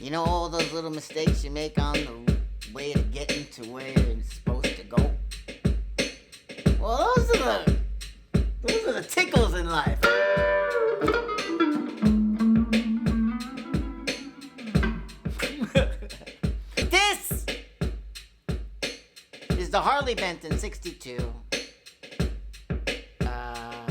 You know all those little mistakes you make on the way to getting to where it's supposed to go? Well, those are the tickles in life. This is the Harley Benton 62.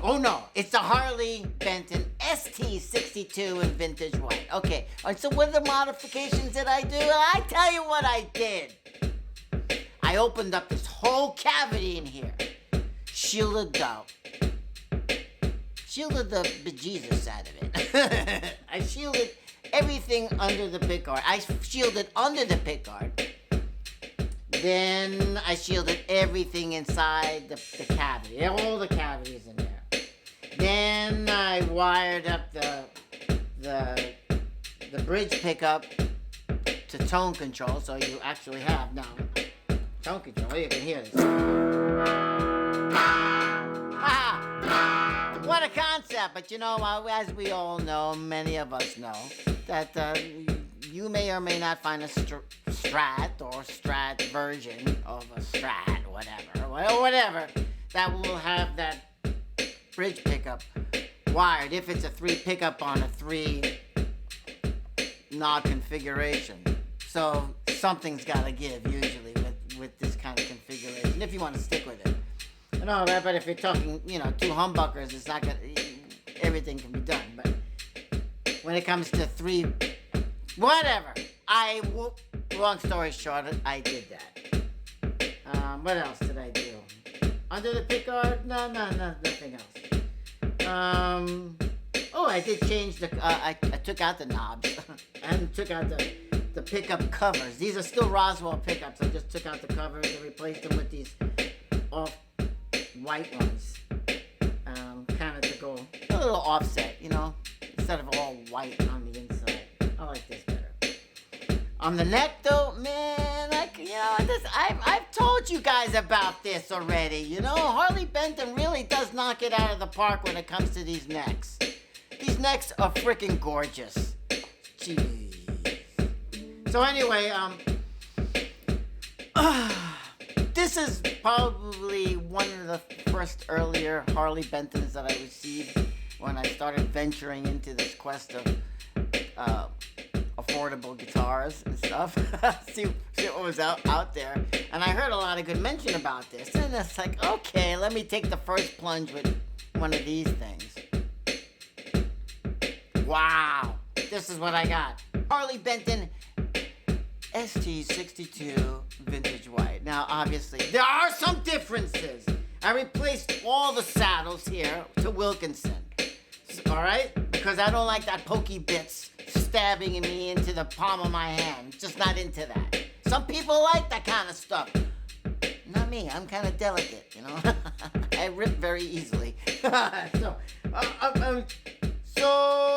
Oh no, it's the Harley Benton ST-62 in vintage white. Okay, all right, so what are the modifications that I do? I tell you what I did. I opened up this whole cavity in here. Shielded the bejesus out of it. I shielded everything under the pickguard. I shielded under the pickguard. Then I shielded everything inside the cavity, all the cavities in there. Then I wired up the bridge pickup to tone control, so you actually have now tone control. You can hear this. What a concept! But you know, as we all know, many of us know, that you may or may not find a STRAT or STRAT version of a STRAT, whatever, that will have that bridge pickup wired if it's a 3 pickup on a 3 knob configuration. So something's got to give usually with this kind of configuration if you want to stick with it. No, but if you're talking, 2 humbuckers, it's not gonna. Everything can be done. But when it comes to 3, whatever. Long story short, I did that. What else did I do? Under the pickguard? No, nothing else. I did change I took out the knobs and took out the pickup covers. These are still Roswell pickups. I just took out the covers and replaced them with these white ones. Kind of to go a little offset, instead of all white on the inside. I like this better. On the neck, though, man, I've told you guys about this already. Harley Benton really does knock it out of the park when it comes to these necks. These necks are freaking gorgeous. Jeez. So anyway, this is probably one of the first earlier Harley Bentons that I received when I started venturing into this quest of affordable guitars and stuff. see what was out there. And I heard a lot of good mention about this. And it's like, okay, let me take the first plunge with one of these things. Wow. This is what I got. Harley Benton ST-62 vintage white. Now, obviously, there are some differences. I replaced all the saddles here to Wilkinson. All right? Because I don't like that pokey bits stabbing me into the palm of my hand. Just not into that. Some people like that kind of stuff. Not me. I'm kind of delicate, I rip very easily. So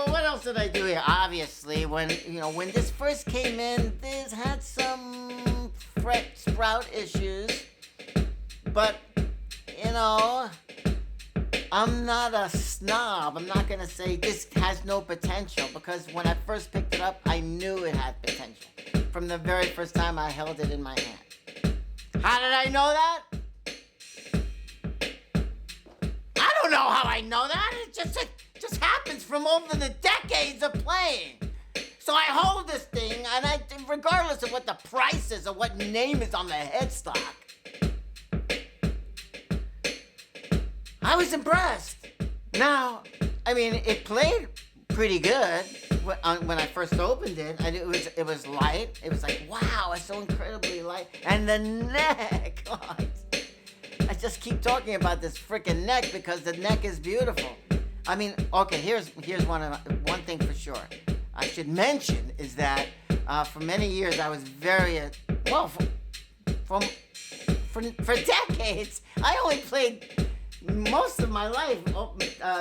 what else did I do here? Obviously, when this first came in, this had some fret sprout issues. But, I'm not a snob. I'm not going to say this has no potential, because when I first picked it up, I knew it had potential from the very first time I held it in my hand. How did I know that? I don't know how I know that. It just happens from over the decades of playing. So I hold this thing, and regardless of what the price is or what name is on the headstock, I was impressed. Now, it played pretty good when I first opened it. It was light. It was like, wow, it's so incredibly light. And the neck. I just keep talking about this freaking neck because the neck is beautiful. Okay, here's one thing for sure. I should mention is that for many years I was very for decades I only played most of my life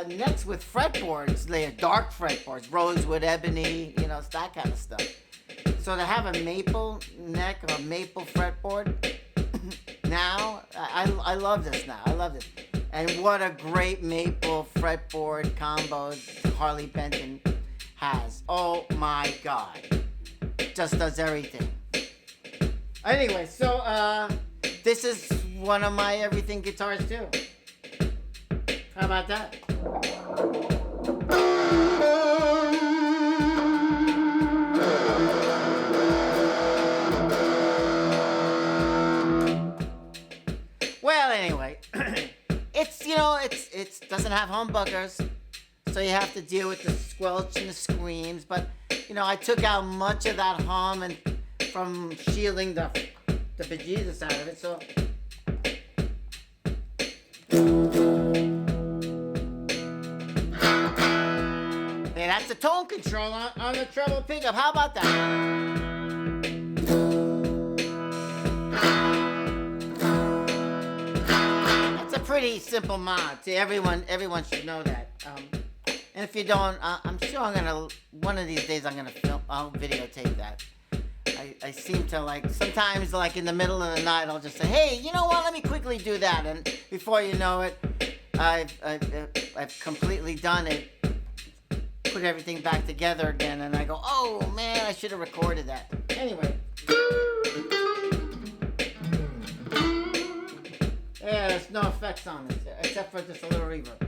necks with fretboards, dark fretboards, rosewood, ebony, that kind of stuff. So to have a maple neck or a maple fretboard, now I love this now. I love this. And what a great maple fretboard combo Harley Benton has. Oh my God. just does everything. Anyway, so this is one of my everything guitars too. How about that? Well, anyway, it doesn't have humbuckers, so you have to deal with the squelch and the screams. But I took out much of that hum and from shielding the bejesus out of it. So hey, that's the tone control on the treble pickup. How about that? Pretty simple mod. See, everyone should know that. And if you don't, I'm sure one of these days I'll videotape that. I seem to sometimes in the middle of the night I'll just say, hey, you know what, let me quickly do that. And before you know it, I've completely done it, put everything back together again, and I go, oh man, I should have recorded that. Anyway. Yeah, there's no effects on this, except for just a little reverb.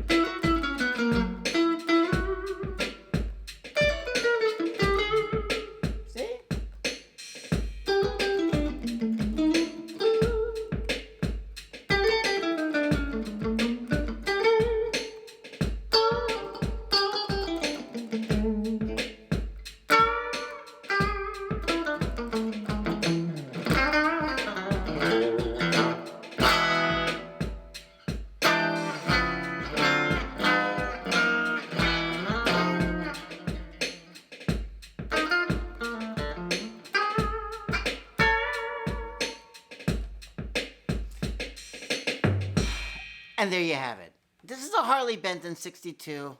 See? And there you have it. This is a Harley Benton 62.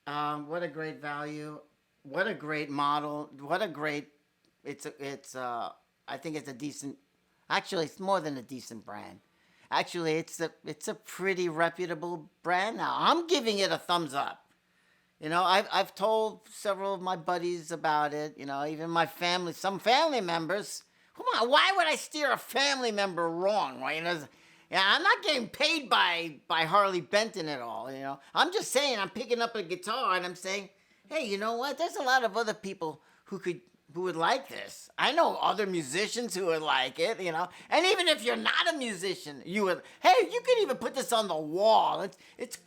What a great value. What a great model. What a great, I think it's a decent, actually it's more than a decent brand. Actually, it's a pretty reputable brand now. I'm giving it a thumbs up. I've told several of my buddies about it, even my family, some family members. Come on, why would I steer a family member wrong? Right? Yeah, I'm not getting paid by Harley Benton at all, I'm just saying, I'm picking up a guitar and I'm saying, hey, you know what? There's a lot of other people who would like this. I know other musicians who would like it, And even if you're not a musician, you could even put this on the wall. It's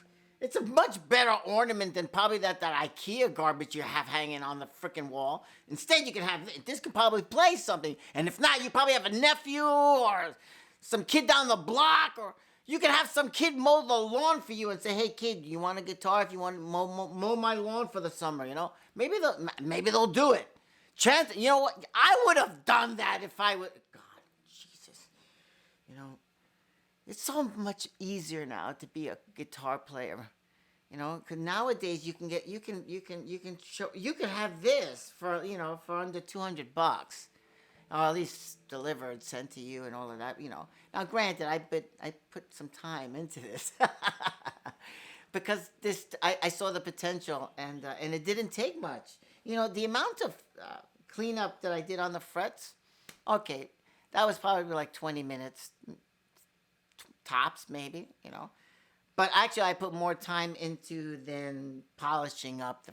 a much better ornament than probably that IKEA garbage you have hanging on the freaking wall. Instead, you can have this could probably play something. And if not, you probably have a nephew or some kid down the block, or you can have some kid mow the lawn for you and say, hey kid, you want a guitar if you want to mow my lawn for the summer, Maybe they'll do it. Chance, you know what? I would have done that if I would. God, Jesus. It's so much easier now to be a guitar player. Because nowadays you can have this for under $200. Or at least delivered, sent to you, and all of that. Now, granted, I put some time into this because I saw the potential, and it didn't take much. The amount of cleanup that I did on the frets. Okay, that was probably like 20 minutes tops, maybe. But actually, I put more time into than polishing up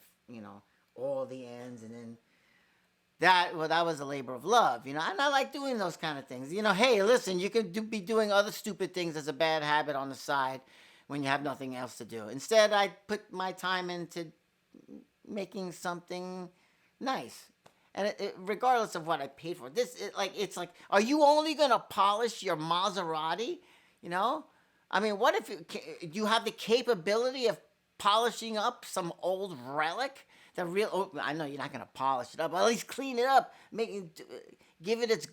all the ends, and then. That was a labor of love, and I like doing those kind of things. Hey, listen, you can be doing other stupid things as a bad habit on the side when you have nothing else to do. Instead, I put my time into making something nice, and regardless of what I paid for. It's like, are you only gonna polish your Maserati? I mean, what if you have the capability of polishing up some old relic? I know you're not gonna polish it up, but at least clean it up, give it its,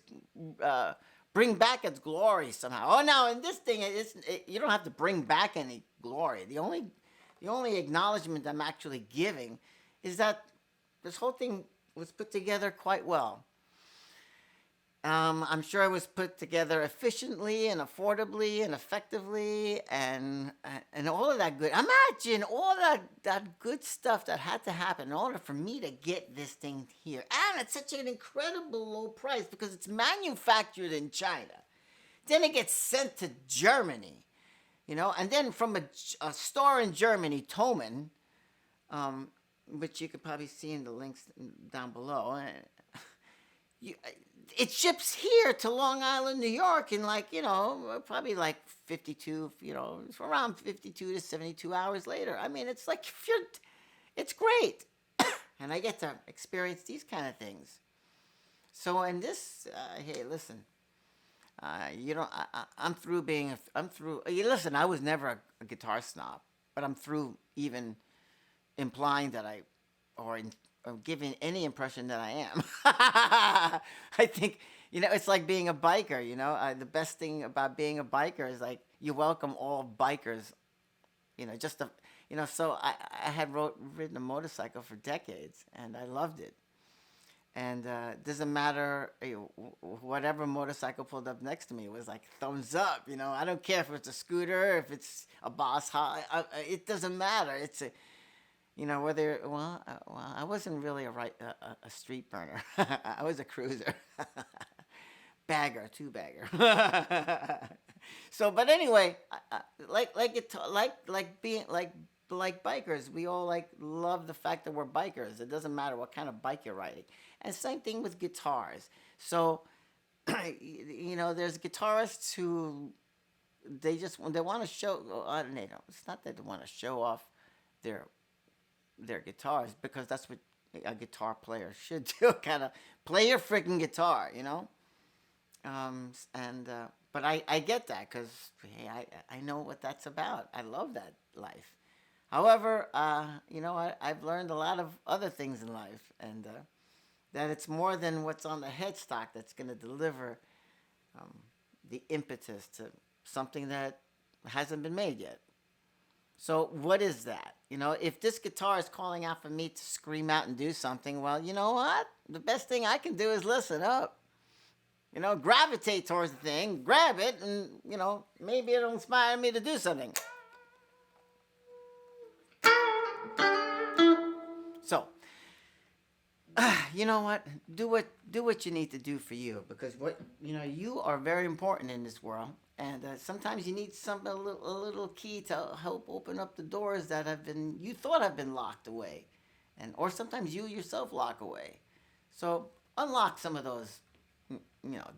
bring back its glory somehow. Oh, now in this thing, you don't have to bring back any glory. The only acknowledgement I'm actually giving is that this whole thing was put together quite well. I'm sure it was put together efficiently and affordably and effectively and all of that good. Imagine all that good stuff that had to happen in order for me to get this thing here, and it's such an incredible low price because it's manufactured in China. Then it gets sent to Germany, and then from a store in Germany, Thomann, which you could probably see in the links down below. You, it ships here to Long Island, New York, in probably like 52, it's around 52 to 72 hours later. I mean, it's like it's great, and I get to experience these kind of things. So in this, hey, listen, I'm through being, I'm through. Listen, I was never a guitar snob, but I'm through even implying that or giving any impression that I am. I think, it's like being a biker, the best thing about being a biker is like you welcome all bikers, just to, so I had ridden a motorcycle for decades and I loved it. And doesn't matter, whatever motorcycle pulled up next to me was like thumbs up, I don't care if it's a scooter, if it's a Boss High, it doesn't matter. It's a, whether I wasn't really a street burner. I was a cruiser, bagger, two bagger. So, but anyway, like bikers, we all love the fact that we're bikers. It doesn't matter what kind of bike you're riding, and same thing with guitars. So, there's guitarists who they want to show. They don't. It's not that they want to show off their guitars because that's what a guitar player should do. Kind of play your freaking guitar, but I get that because hey, I know what that's about. I love that life. However, I've learned a lot of other things in life, and that it's more than what's on the headstock that's going to deliver the impetus to something that hasn't been made yet. So what is that? If this guitar is calling out for me to scream out and do something, well, you know what? The best thing I can do is listen up. Gravitate towards the thing, grab it, and, maybe it'll inspire me to do something. So, you know what? Do what you need to do for you because you are very important in this world. And sometimes you need a little key to help open up the doors that you thought have been locked away, or sometimes you yourself lock away. So unlock some of those,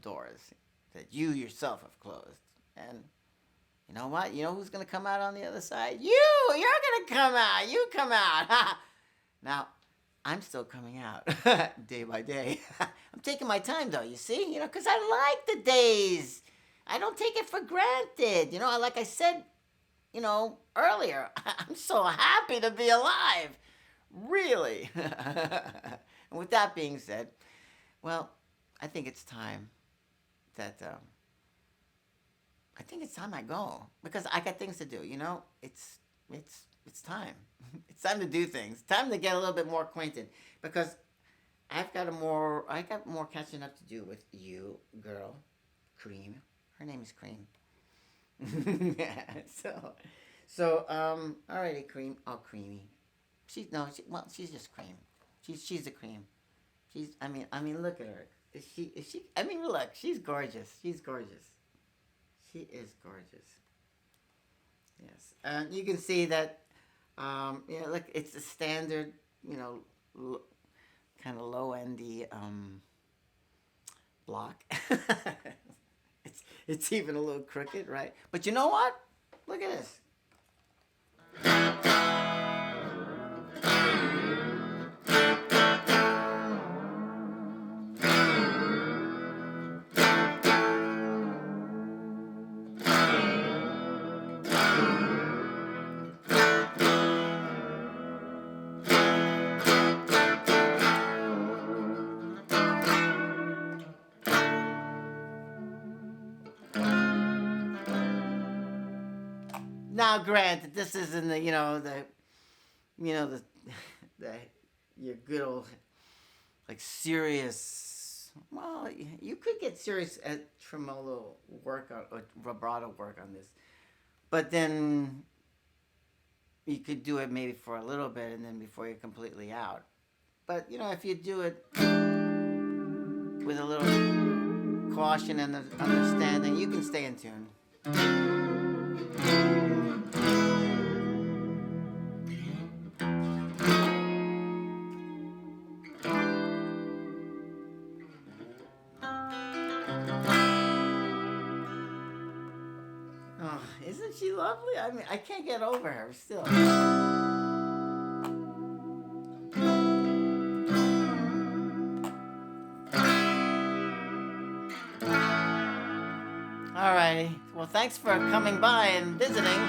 doors that you yourself have closed. And you know what? You know who's gonna come out on the other side? You're gonna come out. You come out. Now, I'm still coming out day by day. I'm taking my time though. You see, because I like the days. I don't take it for granted. Like I said, earlier, I'm so happy to be alive. Really. And with that being said, well, I think it's time that, I go. Because I got things to do, It's time. It's time to do things. Time to get a little bit more acquainted. Because I got more catching up to do with you, girl, Cream. Her name is Cream. Yeah, alrighty, Cream. Oh, Creamy. She's just Cream. She's a Cream. I mean, look at her. Is she, I mean, look, she's gorgeous. She's gorgeous. She is gorgeous. Yes. You can see that, look, it's a standard, kind of low-endy, block. It's even a little crooked, right? But you know what? Look at this. Now, granted, this isn't the your good old serious Well, you could get serious at tremolo work or vibrato work on this, but then you could do it maybe for a little bit and then before you're completely out. But if you do it with a little caution and understanding, you can stay in tune. Oh, isn't she lovely? I mean, I can't get over her still. Alrighty. Well, thanks for coming by and visiting.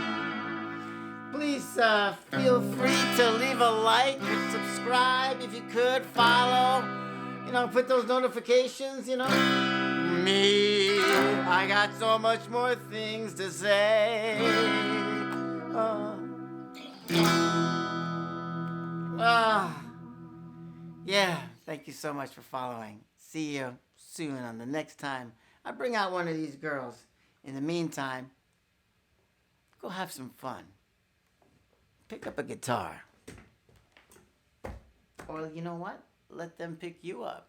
Please feel free to leave a like or subscribe if you could. Follow. Put those notifications, Me, I got so much more things to say. Yeah, thank you so much for following. See you soon on the next time I bring out one of these girls. In the meantime, go have some fun. Pick up a guitar. Or you know what? Let them pick you up.